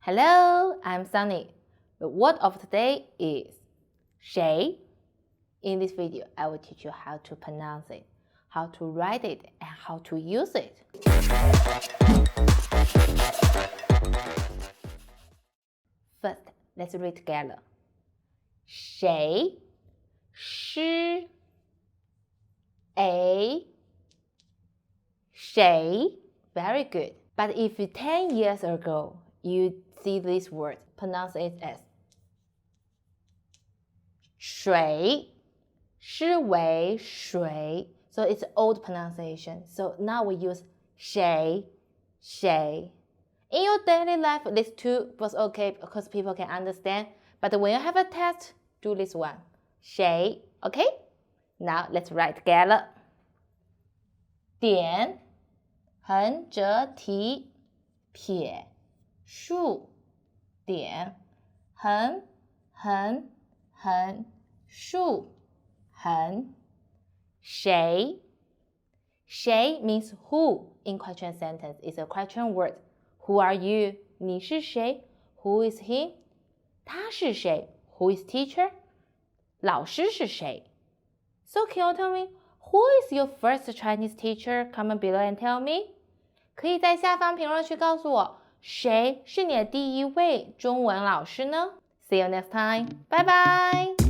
Hello, I'm Sunny. The word of today is Shéi. In this video, I will teach you how to pronounce it, how to write it, and how to use it. First, let's read together. Shéi, Shuí, Shéi. Very good. But if 10 years ago, you see this word, pronounce it as Shuí, 是为水. So it's old pronunciation. So now we use Shéi, Shéi. In your daily life, these two was okay because people can understand. But when you have a test, do this one. Shéi, okay? Now let's write together. 点横折提撇竖点横竖横 Shéi. Shéi means who in question sentence. It's a question word. Who are you? 你是谁? Who is he? 他是谁? Who is teacher? 老师是谁? So can you tell me, who is your first Chinese teacher? Comment below and tell me. 可以在下方评论区告诉我，谁是你的第一位中文老师呢？See you next time. Bye bye.